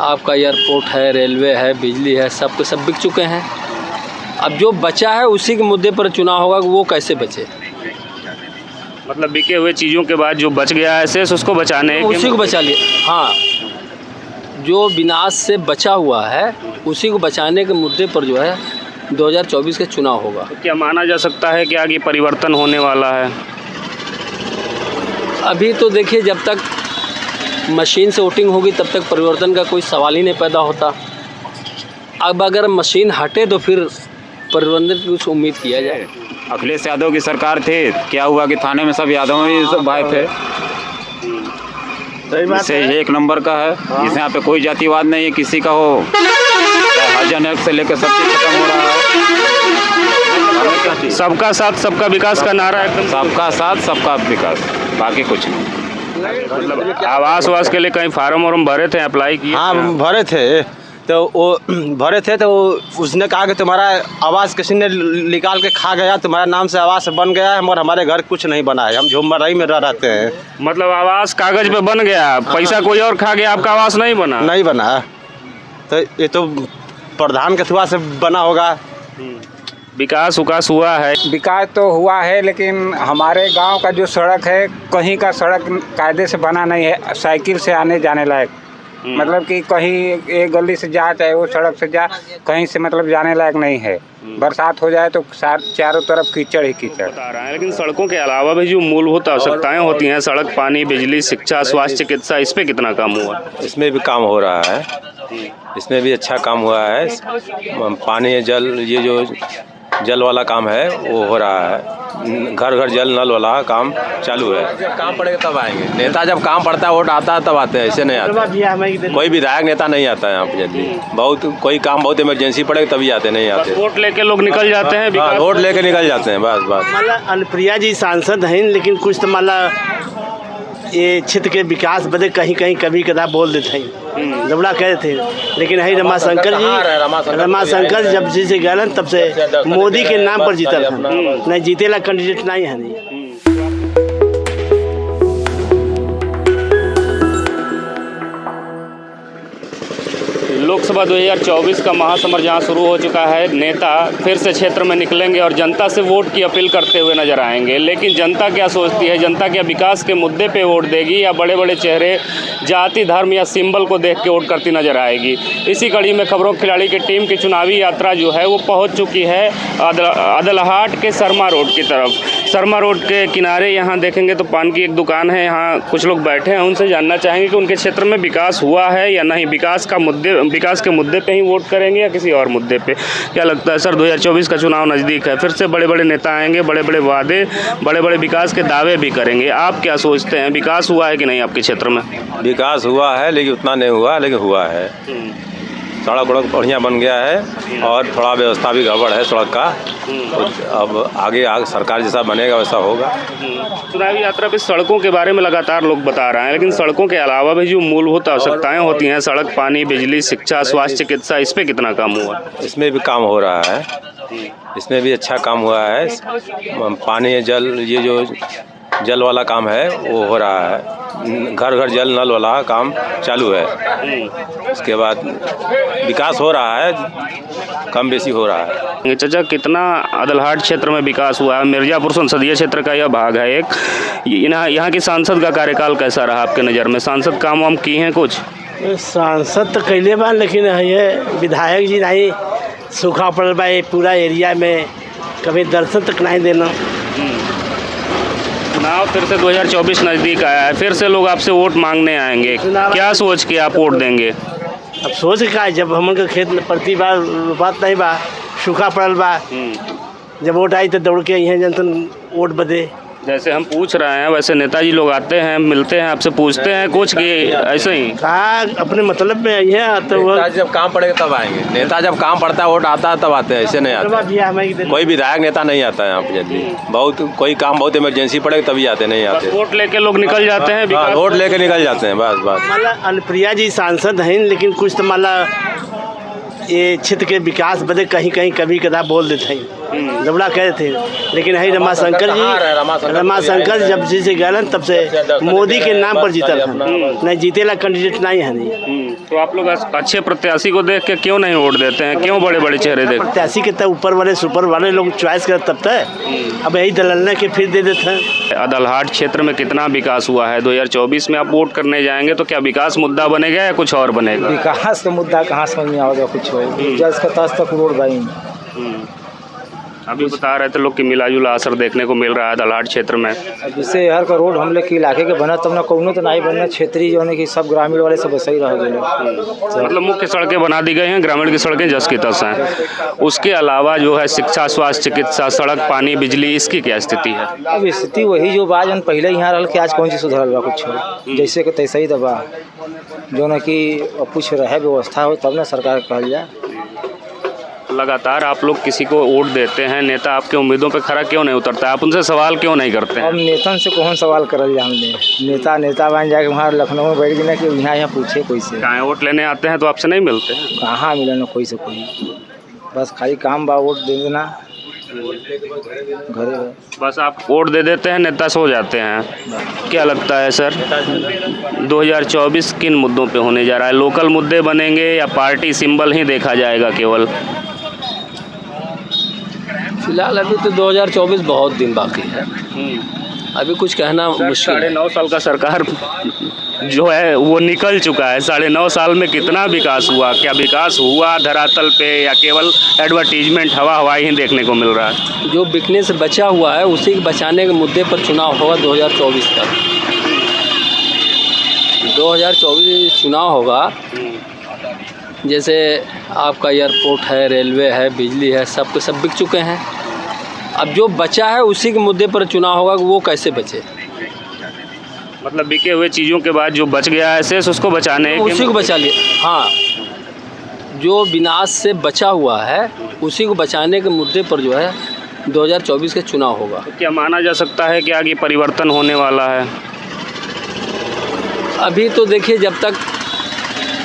आपका एयरपोर्ट है, रेलवे है, बिजली है, सब के सब बिक चुके हैं। अब जो बचा है उसी के मुद्दे पर चुनाव होगा कि वो कैसे बचे। मतलब बिके हुए चीज़ों के बाद जो बच गया है शेष उसको बचाने के उसी को बचा लिया। हाँ, जो विनाश से बचा हुआ है उसी को बचाने के मुद्दे पर जो है 2024 के चुनाव होगा। तो क्या माना जा सकता है कि आगे परिवर्तन होने वाला है? अभी तो देखिए, जब तक मशीन से वोटिंग होगी तब तक परिवर्तन का कोई सवाल ही नहीं पैदा होता। अब अगर मशीन हटे तो फिर परिवर्तन की कुछ उम्मीद किया जाए। अखिलेश यादव की सरकार थे, क्या हुआ कि थाने में सब यादव ही सब भाई थे। इससे ये एक नंबर का है। इस यहाँ पे कोई जातिवाद नहीं है, किसी का हो हरिजन से लेकर सब चीज खत्म हो रहा है। सबका साथ सबका विकास का नारा एकदम। सबका साथ सबका विकास, बाकी कुछ नहीं। मतलब आवास वास के लिए कहीं फार्म वार्म भरे थे, अप्लाई किए? हाँ भरे थे, तो वो भरे थे तो उसने कहा कि तुम्हारा आवास किसी ने निकाल के खा गया, तुम्हारा नाम से आवास बन गया है और हमारे घर कुछ नहीं बना है, हम झुमरई में रहते हैं। मतलब आवास कागज पे बन गया, पैसा कोई और खा गया, आपका आवास नहीं बना? नहीं बना। तो ये तो प्रधान के थुआ से बना होगा। विकास उकास हुआ है? विकास तो हुआ है, लेकिन हमारे गांव का जो सड़क है, कहीं का सड़क कायदे से बना नहीं है, साइकिल से आने जाने लायक। मतलब कि कहीं एक गली से जा चाहे वो सड़क से जा, कहीं से मतलब जाने लायक नहीं है। बरसात हो जाए तो चारों तरफ कीचड़ ही कीचड़। बता रहा है, लेकिन सड़कों के अलावा भी जो मूलभूत आवश्यकताएं होती हैं, सड़क, पानी, बिजली, शिक्षा, स्वास्थ्य, चिकित्सा, इस पे कितना काम हुआ? इसमें भी काम हो रहा है, इसमें भी अच्छा काम हुआ है। पानी, जल, ये जो जल वाला काम है वो हो रहा है। घर घर जल नल वाला काम चालू है। जब काम पड़ेगा तब आएंगे। नेता जब काम पड़ता है, वोट आता है तब आते हैं, ऐसे नहीं आते। कोई विधायक नेता नहीं आता है यहाँ पे जल्दी। बहुत कोई काम बहुत इमरजेंसी पड़ेगा तभी आते, नहीं आते। वोट लेके लोग निकल जाते हैं। हाँ, वोट लेके निकल जाते हैं, बस बस। मतलब अनुप्रिया जी सांसद हैं, लेकिन कुछ तो मतलब ये क्षेत्र के विकास बदे कहीं कहीं कभी कदा बोल देते हैं, जबड़ा कहते थे। लेकिन है रमाशंकर जी जब से गए तब से मोदी के नाम पर जीतल है, नहीं जीतेला कैंडिडेट नहीं है। नहीं लोकसभा 2024 का महासमर जहां शुरू हो चुका है, नेता फिर से क्षेत्र में निकलेंगे और जनता से वोट की अपील करते हुए नजर आएंगे। लेकिन जनता क्या सोचती है, जनता क्या विकास के मुद्दे पे वोट देगी या बड़े बड़े चेहरे, जाति, धर्म या सिंबल को देख के वोट करती नजर आएगी? इसी कड़ी में खबरों खिलाड़ी की टीम की चुनावी यात्रा जो है वो पहुँच चुकी है अदलहाट के शर्मा रोड की तरफ। शर्मा रोड के किनारे यहाँ देखेंगे तो पान की एक दुकान है, यहाँ कुछ लोग बैठे हैं। उनसे जानना चाहेंगे कि उनके क्षेत्र में विकास हुआ है या नहीं, विकास के मुद्दे पे ही वोट करेंगे या किसी और मुद्दे पे। क्या लगता है सर, 2024 का चुनाव नज़दीक है, फिर से बड़े बड़े नेता आएंगे, बड़े बड़े वादे, बड़े बड़े विकास के दावे भी करेंगे। आप क्या सोचते हैं, विकास हुआ है कि नहीं आपके क्षेत्र में? विकास हुआ है, लेकिन उतना नहीं हुआ, लेकिन हुआ है। सड़क वड़क बढ़िया बन गया है और थोड़ा व्यवस्था भी गड़बड़ है सड़क का। अब आगे सरकार जैसा बनेगा वैसा होगा। चुनावी यात्रा पे सड़कों के बारे में लगातार लोग बता रहे हैं, लेकिन सड़कों के अलावा भी जो मूलभूत आवश्यकताएं होती हैं, सड़क, पानी, बिजली, शिक्षा, स्वास्थ्य, चिकित्सा, इस पे कितना काम हुआ? इसमें भी काम हो रहा है, इसमें भी अच्छा काम हुआ है। पानी, जल, ये जो जल वाला काम है वो हो रहा है। घर घर जल नल वाला काम चालू है। उसके बाद विकास हो रहा है, कम बेसी हो रहा है। चाचा, कितना अदलहाट क्षेत्र में विकास हुआ है? मिर्जापुर संसदीय क्षेत्र का यह भाग है एक। यहाँ के सांसद का कार्यकाल कैसा रहा आपके नज़र में? सांसद काम वाम किए हैं कुछ? सांसद तो कैले बा, लेकिन ये विधायक जी नहीं, सूखा पड़ल बा ये पूरा एरिया में, कभी दर्शन तक नहीं देना। चुनाव फिर से 2024 नज़दीक आया है, फिर से लोग आपसे वोट मांगने आएंगे। क्या सोच के आप वोट देंगे? अब सोच का है, जब हमन के खेत में प्रति बार रोपात नहीं बा, सूखा पड़ल बा, जब वोट आई तो दौड़ के यहाँ जनतन वोट बदे। जैसे हम पूछ रहे हैं वैसे नेताजी लोग आते हैं, मिलते हैं, आपसे पूछते हैं कुछ कि ऐसे ही कहा अपने मतलब में है। तो नेता जब काम पड़ेगा तब आएंगे। नेता जब काम पड़ता है, वोट आता है तब आते हैं, ऐसे नहीं आते। कोई विधायक नेता नहीं आता है यहाँ पे जल्दी। बहुत कोई काम बहुत इमरजेंसी पड़ेगा तभी आते, नहीं आते। वोट लेके लोग निकल जाते हैं। वोट लेके निकल जाते हैं, बस बस। मतलब अनुप्रिया जी सांसद हैं, लेकिन कुछ तो मतलब ये क्षेत्र के विकास बदे कहीं कहीं कभी कदा बोल देते हैं, जबड़ा कहते थे। लेकिन है रमाशंकर जब से गए तब से मोदी के नाम पर जीतल है, नहीं जीतेला कैंडिडेट नहीं है। नहीं तो आप लोग अच्छे प्रत्याशी को देख के क्यों नहीं वोट देते हैं, क्यों बड़े बड़े चेहरे देख? प्रत्याशी के तब ऊपर वाले सुपर वाले लोग चॉइस कर तब तक अब यही दललने के फिर दे देते हैं। अदलहाट क्षेत्र में कितना विकास हुआ है? 2024 में आप वोट करने जाएंगे तो क्या विकास मुद्दा बनेगा या कुछ और बनेगा? विकास का मुद्दा कहाँ समझ में आएगा कुछ हो जस का तस तक रोड भाई। अभी बता रहे थे लोग कि मिला जुला असर देखने को मिल रहा है अदलहाट क्षेत्र में। अब जैसे हर का रोड हम लोग के इलाके के बना तब ना कौनो तो नहीं बनना, क्षेत्रीय जो है कि सब ग्रामीण वाले सब सही रह गए। मतलब मुख्य सड़कें बना दी गई हैं, ग्रामीण की सड़कें जस की तस हैं। उसके अलावा जो है शिक्षा, स्वास्थ्य, चिकित्सा, सड़क, पानी, बिजली, इसकी क्या स्थिति है? अब स्थिति वही जो बा जन पहले यहाँ रह के आज कौन चीज़ सुधरल बा कुछ हो जैसे कि तैसे ही दबा जो ना कि कुछ रहे व्यवस्था हो तब ना सरकार कहल जाए। लगातार आप लोग किसी को वोट देते हैं, नेता आपके उम्मीदों पे खरा क्यों नहीं उतरता है? आप उनसे सवाल क्यों नहीं करते हैं? अब नेतन से कौन सवाल करल जाए हमने? नेता बन जाके वहाँ लखनऊ में बैठ गए ना कि यहाँ पूछे कोई से कहाँ वोट लेने आते हैं तो आपसे नहीं मिलते हैं? कहाँ मिले ना कोई से कोई, बस खाली काम बा वोट दे देना घरे। बस आप वोट दे देते हैं, नेता सो जाते हैं। क्या लगता है सर 2024 किन मुद्दों पे होने जा रहा है? लोकल मुद्दे बनेंगे या पार्टी सिंबल ही देखा जाएगा केवल? फिलहाल अभी तो 2024 बहुत दिन बाकी है, अभी कुछ कहना मुश्किल है। 9.5 साल का सरकार जो है वो निकल चुका है। 9.5 साल में कितना विकास हुआ? क्या विकास हुआ धरातल पे या केवल एडवर्टीजमेंट हवा ही देखने को मिल रहा है? जो बिकने से बचा हुआ है उसी के बचाने के मुद्दे पर चुनाव होगा 2024 तक। 2024 चुनाव होगा, जैसे आपका एयरपोर्ट है, रेलवे है, बिजली है, सब बिक चुके हैं। अब जो बचा है उसी के मुद्दे पर चुनाव होगा कि वो कैसे बचे। मतलब बिके हुए चीज़ों के बाद जो बच गया है शेष उसको बचाने तो उसी को बचा लिए। हाँ, जो विनाश से बचा हुआ है उसी को बचाने के मुद्दे पर जो है 2024 के चुनाव होगा। तो क्या माना जा सकता है कि आगे परिवर्तन होने वाला है? अभी तो देखिए, जब तक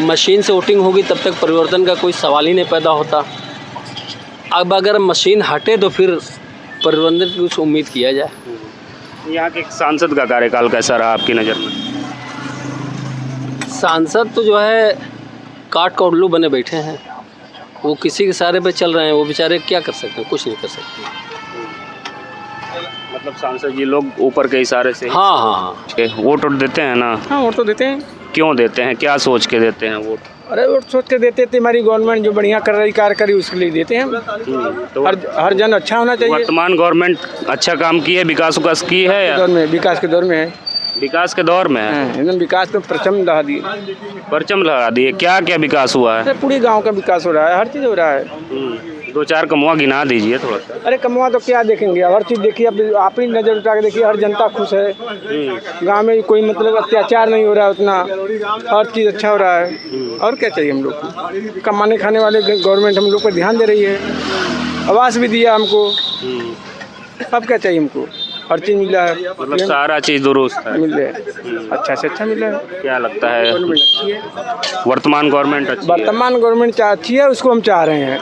मशीन से वोटिंग होगी तब तक परिवर्तन का कोई सवाल ही नहीं पैदा होता। अब अगर मशीन हटे तो फिर परिवर्तन की कुछ उम्मीद किया जाए। यहाँ के सांसद का कार्यकाल कैसा रहा आपकी नज़र में? सांसद तो जो है काट का उल्लू बने बैठे हैं, वो किसी के सहारे पे चल रहे हैं। वो बेचारे क्या कर सकते हैं? कुछ नहीं कर सकते। मतलब सांसद जी लोग ऊपर के इशारे से हाँ, वोट देते हैं ना? हाँ वोट तो देते हैं। क्यों देते हैं? क्या सोच के देते हैं वोट? अरे वोट सोच के देते थे हमारी गवर्नमेंट जो बढ़िया कर रही कार्य करी उसके लिए देते हैं। तो हर जन अच्छा होना चाहिए। वर्तमान गवर्नमेंट अच्छा काम की है, विकास की है या? दौर में विकास के दौर में है। विकास के दौर में है, एकदम विकास तो परचम लगा दिए। परचम लगा दिए। क्या क्या विकास हुआ है? पूरी गांव का विकास हो रहा है, हर चीज़ हो रहा है। 2-4 कमुआ गिना दीजिए थोड़ा सा। अरे कमुआ तो क्या देखेंगे, हर चीज़ देखिए। अब आप ही नज़र उठा के देखिए, हर जनता खुश है। गांव में कोई मतलब अत्याचार नहीं हो रहा है उतना, हर चीज़ अच्छा हो रहा है। और क्या चाहिए हम लोग को? कमाने खाने वाले गवर्नमेंट हम लोग पर ध्यान दे रही है, आवास भी दिया हमको। अब क्या चाहिए हमको? हर चीज़ मिला है, मतलब सारा चीज़ दुरुस्त है, मिल रहा है, अच्छा से अच्छा मिला है। क्या लगता है वर्तमान गवर्नमेंट अच्छी है? वर्तमान गवर्नमेंट अच्छी है, उसको हम चाह रहे हैं,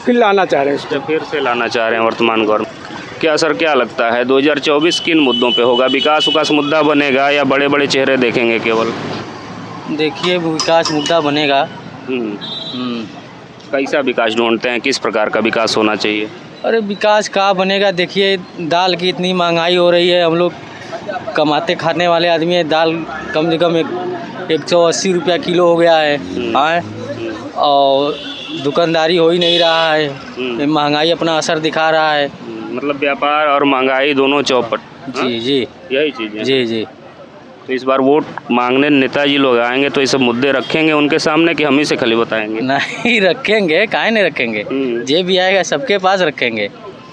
फिर लाना चाह रहे हैं उसको। फिर से लाना चाह रहे हैं वर्तमान गवर्नमेंट। क्या सर, क्या लगता है 2024 किन मुद्दों पे होगा? विकास मुद्दा बनेगा या बड़े बड़े चेहरे देखेंगे केवल? देखिए, विकास मुद्दा बनेगा। कैसा विकास ढूंढते हैं? किस प्रकार का विकास होना चाहिए? अरे विकास कहाँ बनेगा? देखिए, दाल की इतनी महंगाई हो रही है। हम लोग कमाते खाने वाले आदमी है, दाल कम से कम 180 रुपया किलो हो गया है। हाँ, और दुकानदारी हो ही नहीं रहा है। महंगाई अपना असर दिखा रहा है। मतलब व्यापार और महंगाई दोनों चौपट। जी जी, यही चीज़ है। जी जी। तो इस बार वोट मांगने नेताजी लोग आएंगे तो ये सब मुद्दे रखेंगे उनके सामने कि हम ही से खाली बताएंगे? नहीं रखेंगे, काहे नहीं रखेंगे। जे भी आएगा सबके पास रखेंगे,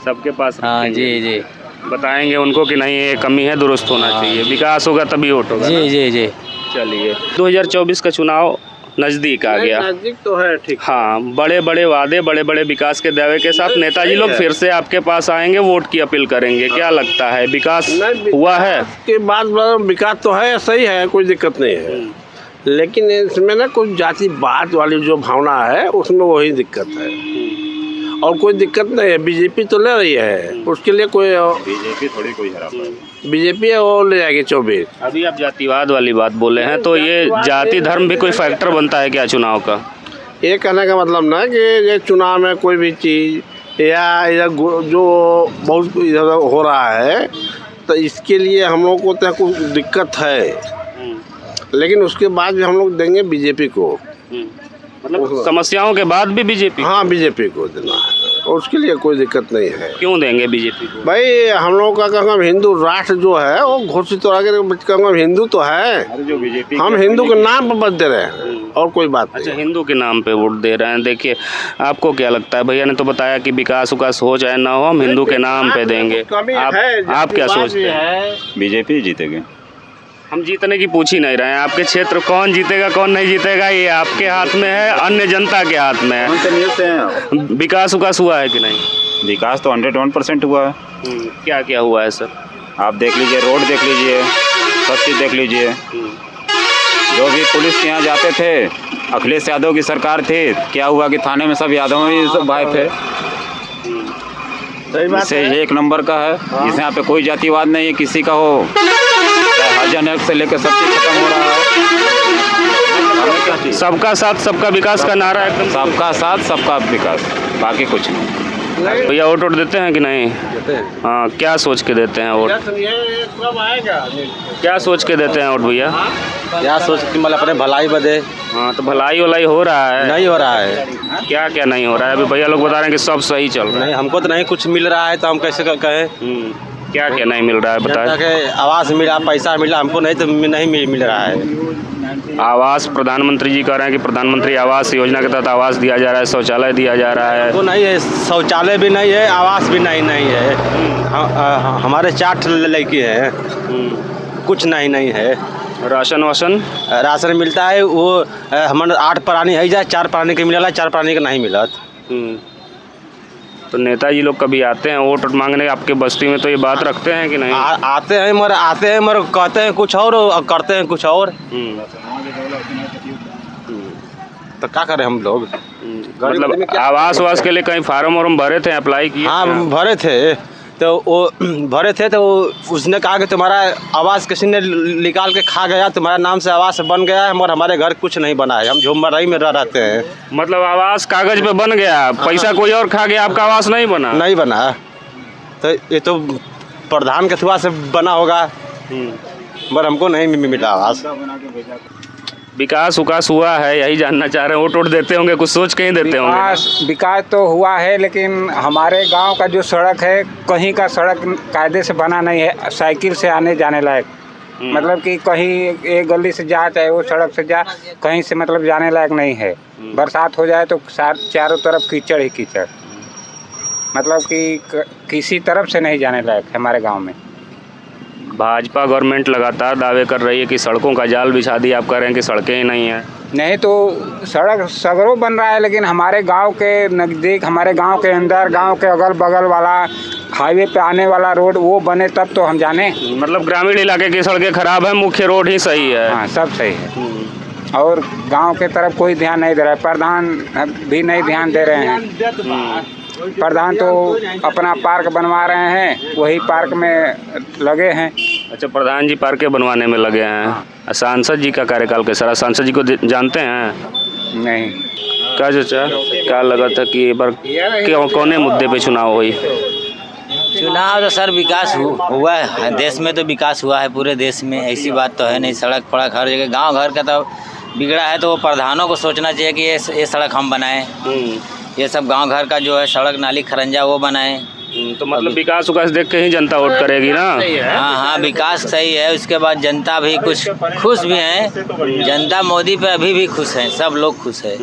सबके पास। हाँ जी जी, बताएंगे उनको कि नहीं ये कमी है, दुरुस्त होना चाहिए। विकास होगा तभी वोट होगा। जी जी जी। चलिए, 2024 का चुनाव नज़दीक आ गया। नज़दीक तो है, ठीक। हाँ, बड़े बड़े वादे, बड़े बड़े विकास के दावे के साथ नेताजी लोग फिर से आपके पास आएंगे, वोट की अपील करेंगे। क्या लगता है, विकास हुआ है? के बाद विकास तो है, सही है, कोई दिक्कत नहीं है। लेकिन इसमें ना कुछ जातिवाद वाली जो भावना है उसमें वही दिक्कत है। और कोई दिक्कत नहीं है। बीजेपी तो ले रही है, उसके लिए कोई बीजेपी थोड़ी कोई हरा पाएगी। बीजेपी है वो ले जाएगी 24। अभी आप जातिवाद वाली बात बोले हैं, तो ये जाति धर्म भी कोई फैक्टर बनता है क्या चुनाव का? ये कहने का मतलब ना कि ये चुनाव में कोई भी चीज़ या इधर जो बहुत इधर हो रहा है तो इसके लिए हम लोग को तो कुछ दिक्कत है, लेकिन उसके बाद भी हम लोग देंगे बीजेपी को। मतलब समस्याओं के बाद भी बीजेपी? हाँ, बीजेपी को देना है और उसके लिए कोई दिक्कत नहीं है। क्यों देंगे बीजेपी को? भाई हम लोग का कहूँगा हिंदू राष्ट्र जो है वो घोषित हो रहा है, कहूँगा हिंदू तो है, जो बीजेपी हम हिंदू के नाम पर वोट दे रहे हैं और कोई बात नहीं। अच्छा, हिंदू के नाम पे वोट दे रहे हैं। देखिए, आपको क्या लगता है? भैया ने तो बताया कि विकास उकास हो चाहे ना हो, हम हिंदू के नाम पे देंगे। आप क्या सोचते हैं? बीजेपी जीतेगी। हम जीतने की पूछ ही नहीं रहे हैं। आपके क्षेत्र कौन जीतेगा कौन नहीं जीतेगा ये आपके हाथ में है, अन्य जनता के हाथ में है। विकास उकास हुआ है कि नहीं? विकास तो 101% हुआ है। क्या क्या हुआ है सर? आप देख लीजिए, रोड देख लीजिए, सब चीज़ देख लीजिए। जो भी पुलिस के यहाँ जाते थे, अखिलेश यादव की सरकार थी, क्या हुआ कि थाने में सब यादव ही सब भाई थे। इससे एक नंबर का है। इस यहाँ पे कोई जातिवाद नहीं है, किसी का हो हरिजन से लेकर सब चीज़ खत्म हो रहा है। सबका साथ सबका विकास का नारा है एकदम। सबका साथ सबका विकास, बाकी कुछ नहीं। भैया वोट देते हैं कि नहीं? हाँ, क्या सोच के देते हैं वोट? क्या सोच के देते हैं वोट भैया? क्या सोच के मतलब अपने भलाई बदे? हाँ, तो भलाई वलाई हो रहा है? नहीं हो रहा है। क्या क्या नहीं हो रहा है? अभी भैया लोग बता रहे हैं कि सब सही चल रहा है। नहीं, हमको तो नहीं कुछ मिल रहा है, तो हम कैसे कहें? क्या क्या नहीं मिल रहा है बताएं? के आवास मिला, पैसा मिला, हमको नहीं तो नहीं मिल रहा है। आवास, प्रधानमंत्री जी कह रहे हैं कि प्रधानमंत्री आवास योजना के तहत आवास दिया जा रहा है, शौचालय दिया जा रहा है। वो नहीं है, शौचालय भी नहीं है, आवास भी नहीं है। हमारे 4 लड़के हैं, कुछ नहीं है। राशन वाशन? राशन मिलता है, वो हमारे 8 प्राणी है जा, 4 प्राणी के मिला, 4 प्राणी का नहीं मिलत। तो नेताजी लोग कभी आते हैं वोट मांगने आपके बस्ती में, तो ये बात रखते हैं कि नहीं? आते हैं मगर कहते हैं कुछ और करते हैं कुछ और। तो क्या करें हम लोग? मतलब आवास वास के लिए कहीं फार्म वार्म भरे थे, अप्लाई किए? हाँ, भरे थे, तो वो भरे थे, तो उसने कहा कि तुम्हारा आवास किसी ने निकाल के खा गया, तुम्हारा नाम से आवास बन गया है, मगर हमारे घर कुछ नहीं बना है, हम झुमराई में रहते हैं। मतलब आवास कागज पे बन गया, पैसा कोई और खा गया, आपका आवास नहीं बना? नहीं बना। तो ये तो प्रधान के थुआ से बना होगा, मगर हमको नहीं मिला आवास। विकास उकास हुआ है, यही जानना चाह रहे हैं। वोट देते होंगे, कुछ सोच के ही देते होंगे। विकास तो हुआ है, लेकिन हमारे गांव का जो सड़क है, कहीं का सड़क कायदे से बना नहीं है, साइकिल से आने जाने लायक। मतलब कि कहीं एक गली से जा चाहे वो सड़क से जा, कहीं से मतलब जाने लायक नहीं है। बरसात हो जाए तो चारों तरफ कीचड़ ही कीचड़, मतलब कि किसी तरफ से नहीं जाने लायक है हमारे गाँव में। भाजपा गवर्नमेंट लगातार दावे कर रही है कि सड़कों का जाल बिछा दिया, आप कह रहे हैं कि सड़कें ही नहीं हैं। नहीं तो सड़क सगरों बन रहा है, लेकिन हमारे गांव के नज़दीक, हमारे गांव के अंदर, गांव के अगल बगल वाला हाईवे पे आने वाला रोड वो बने तब तो हम जाने। मतलब ग्रामीण इलाके की सड़कें खराब है, मुख्य रोड ही सही है। हाँ, सब सही है। और गांव के तरफ कोई ध्यान नहीं दे रहा है, प्रधान भी नहीं ध्यान दे रहे हैं। प्रधान तो अपना पार्क बनवा रहे हैं, वही पार्क में लगे हैं। अच्छा, प्रधान जी पार्क बनवाने में लगे हैं। सांसद जी का कार्यकाल कैसा रहा? सांसद जी को जानते हैं? नहीं। क्या चाचा, क्या लगा था कि बार कौन मुद्दे पे चुनाव हुई? चुनाव तो सर विकास हुआ है, देश में तो विकास हुआ है, पूरे देश में। ऐसी बात तो है नहीं, सड़क फड़क हर जगह, गांव घर का तो बिगड़ा है, तो वो प्रधानों को सोचना चाहिए कि ये सड़क हम बनाएं, ये सब गांव घर का जो है सड़क नाली खरंजा वो बनाएं। तो मतलब विकास उकास देख के ही जनता वोट करेगी ना? हाँ, विकास सही है, उसके बाद जनता भी कुछ खुश भी है। जनता मोदी पे अभी भी खुश है, सब लोग खुश है।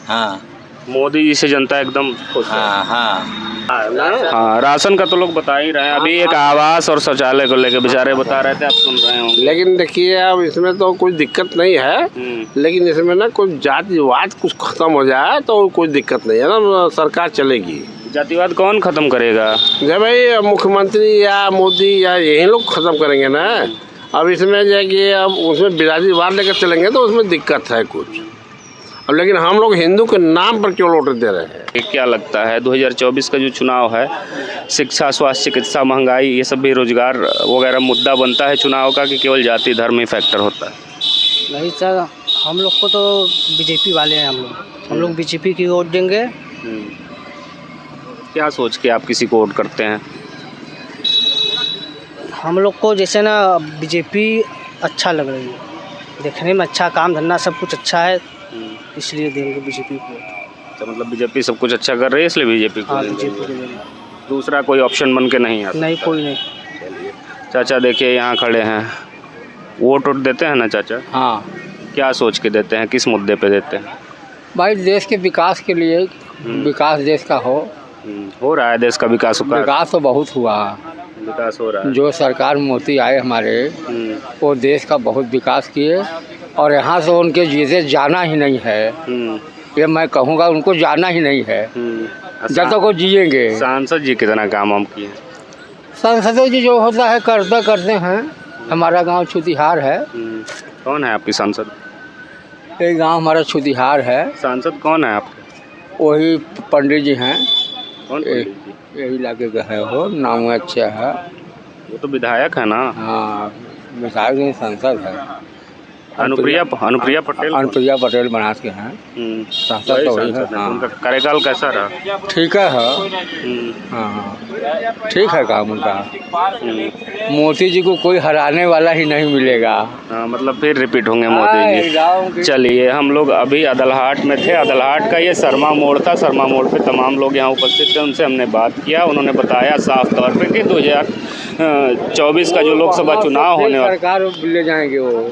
हाँ, मोदी जी से जनता एकदम खुश है। हाँ, राशन का तो लोग बता ही रहे हैं। अभी एक आवास और शौचालय को लेकर बेचारे बता रहे थे, आप सुन रहे होंगे। लेकिन देखिए, अब इसमें तो कोई दिक्कत नहीं है, लेकिन इसमें ना कोई जातिवाद कुछ खत्म हो जाए तो कोई दिक्कत नहीं है ना, सरकार चलेगी। जातिवाद कौन खत्म करेगा? जब भाई मुख्यमंत्री या मोदी या यही लोग खत्म करेंगे ना। अब इसमें जो है कि अब उसमें बिरादरीवाद लेकर चलेंगे तो उसमें दिक्कत है कुछ। अब लेकिन हम लोग हिंदू के नाम पर क्यों वोट दे रहे हैं? क्या लगता है 2024 का जो चुनाव है, शिक्षा, स्वास्थ्य, चिकित्सा, महंगाई, ये सब बेरोजगार वगैरह मुद्दा बनता है चुनाव का कि केवल जाति धर्म ही फैक्टर होता है? नहीं सर, हम लोग को तो बीजेपी वाले हैं। हम लोग बीजेपी की वोट देंगे। क्या सोच के आप किसी को वोट करते हैं? हम लोग को जैसे ना बीजेपी अच्छा लग रही है, देखने में अच्छा, काम धंधा सब कुछ अच्छा है, इसलिए देंगे बीजेपी को। तो मतलब बीजेपी सब कुछ अच्छा कर रही है इसलिए बीजेपी को? हाँ, बीजेपी को देंगे। दूसरा कोई ऑप्शन बन के नहीं आता? नहीं, कोई नहीं। चाचा देखिए यहाँ खड़े हैं, वोट देते हैं ना चाचा? हाँ क्या सोच के देते हैं, किस मुद्दे पे देते हैं? भाई, देश के विकास के लिए, विकास देश का हो रहा है देश का विकास? विकास तो बहुत हुआ, विकास हो रहा है। जो सरकार मोदी आए हमारे, वो देश का बहुत विकास किए, और यहाँ से उनके जिसे जाना ही नहीं है, ये मैं कहूँगा, उनको जाना ही नहीं है जब तक वो जिएंगे। सांसद जी कितना काम हम किए? सांसद जी जो होता है करते हैं। हमारा गांव छुतिहार है। कौन है आपकी सांसद? ये गांव हमारा छुतिहार है। सांसद कौन है आपके? वही पंडित जी हैं। कौन पंडित जी? यही इलाके का है, हो नाम अच्छा है। वो तो विधायक है ना? हाँ, विधायक नहीं, सांसद है। अनुप्रिया पटेल? अनुप्रिया पटेल बनास के हैं। सांसद तो वही है। हाँ। उनका कार्यकाल कैसा रहा? ठीक है। हाँ, ठीक है काम उनका। मोदी जी को कोई हराने वाला ही नहीं मिलेगा। मतलब फिर रिपीट होंगे मोदी जी। चलिए, हम लोग अभी अदलहाट में थे। अदलहाट का ये शर्मा मोड़ था। शर्मा मोड़ पे तमाम लोग यहाँ उपस्थित थे, उनसे हमने बात किया। उन्होंने बताया साफ तौर पे कि 2024 का जो लोकसभा चुनाव होने वाला, सरकार ले जाएंगे, वो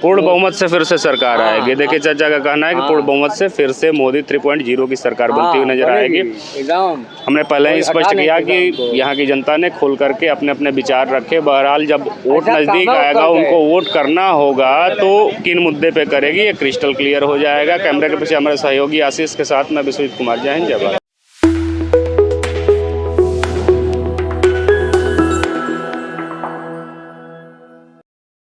पूर्ण बहुमत से फिर से सरकार आएगी। देखिए, चाचा का कहना है कि पूर्ण बहुमत से फिर से मोदी 3.0 की सरकार बनती हुई नजर आएगी। हमने पहले ही स्पष्ट किया कि यहाँ की जनता ने खोल करके अपने अपने विचार रखे। बहरहाल जब वोट नज़दीक आएगा, उनको वोट करना होगा तो किन मुद्दे पे करेगी, ये क्रिस्टल क्लियर हो जाएगा। कैमरे के पीछे हमारे सहयोगी आशीष के साथ मैं विश्वजीत कुमार। जय हिंद, जय भारत।